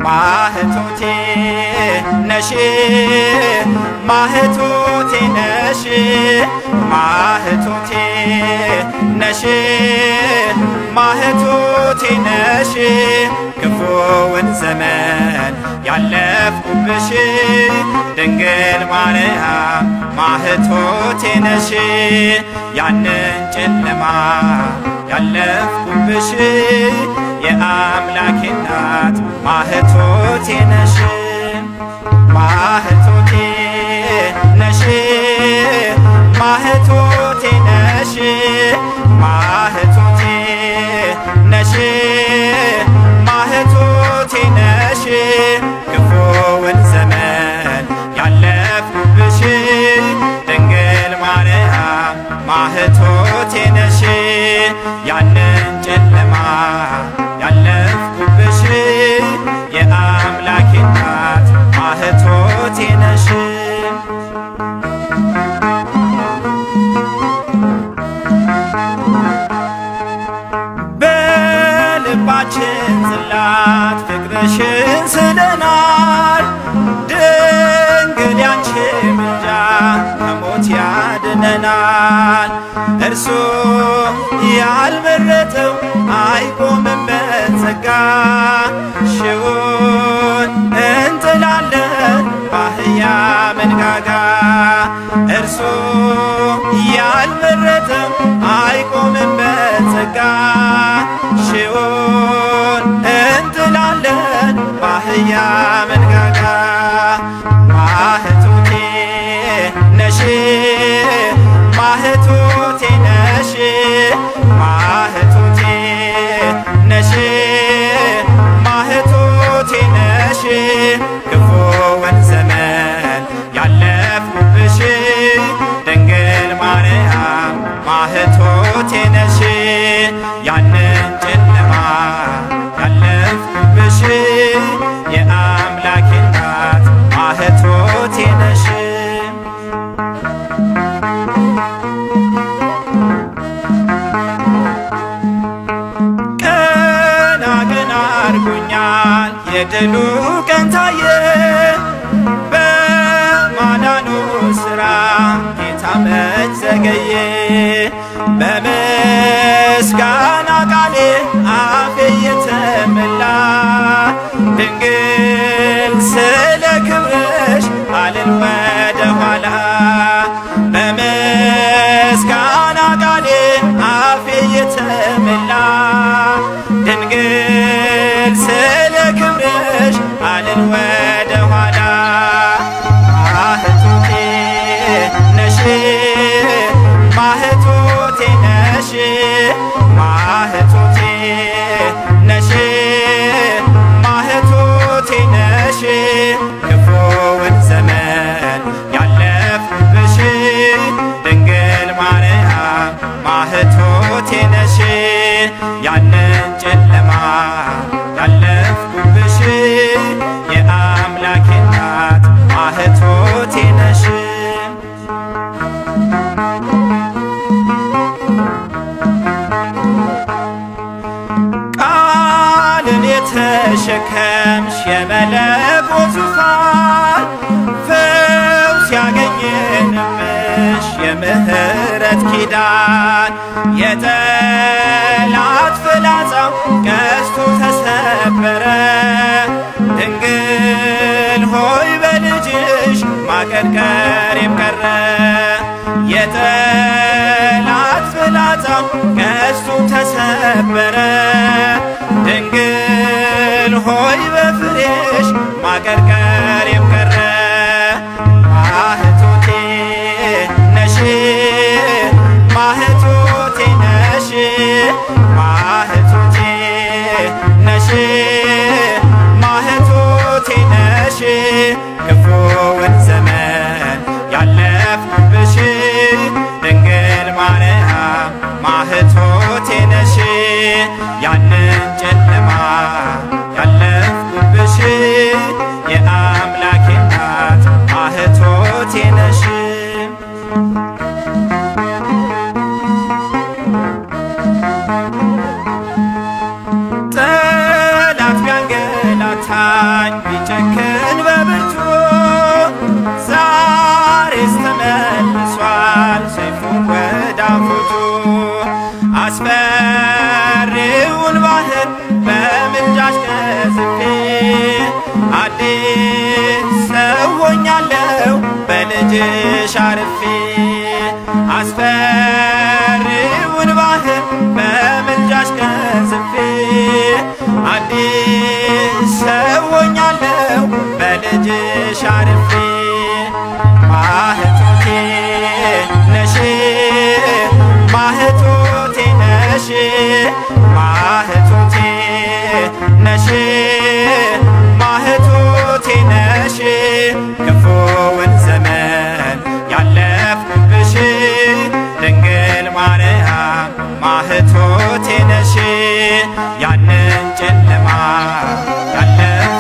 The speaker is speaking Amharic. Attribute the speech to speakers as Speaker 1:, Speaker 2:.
Speaker 1: ማህቶቴ ነሽ ማህቶቴ ነሽ ማህቶቴ ነሽ ማህቶቴ ነሽ ክፉውን ዘመን ያለፍኩብሽ ድንግል ማርያም ማህቶቴ ነሽ ያንን ጨለማ ያለፍኩብሽ የአምላኬ እናት ማህቶቴ ነሽ ማህቶቴ ነሽ ማህቶቴ ነሽ ማህቶቴ ነሽ ማህቶቴ ነሽ ክፉውን ዘመን ያለፍኩብሽ ድንግል ማርያም ማህቶቴ ነሽ ያንን ጨለማ ያለፍኩብሽ የአምላኬ እናት ማህቶቴ ነሽ በልባችን ጽላት ፍቅርሽን ስለናል ድንግል ያንቺ ምልጃ ከሞት ያድነናል እርሱ ያልመረጠው አይቆምም በጸጋ ሺውን እንጥላለን በአህያ መንጋጋ እርሱ ያልመረጠው አይቆምም በጸጋ ሺውን እንጥላለን በአህያ መንጋጋ ማህቶቴ ነሽ ማህቶቴ ነሽ ማህቶቴ ነሽ ማህቶቴ ነሽ ክፉውን ዘመን ያለፍኩብሽ ድንግል ማርያም ማህቶቴ ነሽ ያንን ጨለማ ያለፍኩብሽ የአምላኬ እናት ማህቶቴ ነሽ አርጎኛል የድሉ ቀን ታየ በማዳኑ ሥራ ጌታ መች ዘገየ በምስጋና ቃሌ አፌ የተመላ ድንግል ስለ ክብርሽ አልል ወደ ኋላ በምስጋና ቃሌ አፌ የተመላ ድንግል ስለ ክብርሽ አልል ወደ ኋላ ማህቶቴ ነሽ ማህቶቴ ነሽ ማህቶቴ ነሽ ማህቶቴ ነሽ ክፉውን ዘመን ያለፍኩብሽ ድንግል ማርያም ማህቶቴ ነሽ ያንን ጨለማ ያለፍኩብሽ የአምላኬ እናት ማህቶቴ ነሽ ቃልን የተሸከምሽ የመለኮት ዙፋን ፈውስ ያገኘንብሽ የምህረት ኪዳን የጠላት ፍላጻው ቀስቱ ተሰበረ ድንግል ሆይ በልጅሽ ማቀርቀሬም ቀረ የጠላት ፍላጻው ቀስቱ ተሰበረ ድንግል ሆይ በፍሬሽ ማቀርቀሬም ቀረ ማህቶቴ ነሽ ማህቶቴ ነሽ ማህቶቴ ነሽ ማህቶቴ ነሽ ክፉውን ዘመን ያለፍኩብሽ አስፈሪውን ባህር በምልጃሽ ቀዝፌ አዲስ ሰው ሆኛለሁ በልጅሽ አርፌ አስፈሪውን ባህር በምልጃሽ ቀዝፌ አዲስ ሰው ሆኛለሁ በልጅሽ አርፌ ማህቶቴ ነሽ ማህቶቴ ነሽ ማህቶቴ ነሽ ማህቶቴ ነሽ ክፉውን ዘመን ያለፍኩብሽ ድንግል ማርያም ማህቶቴ ነሽ ያንን ጨለማ ያለፍ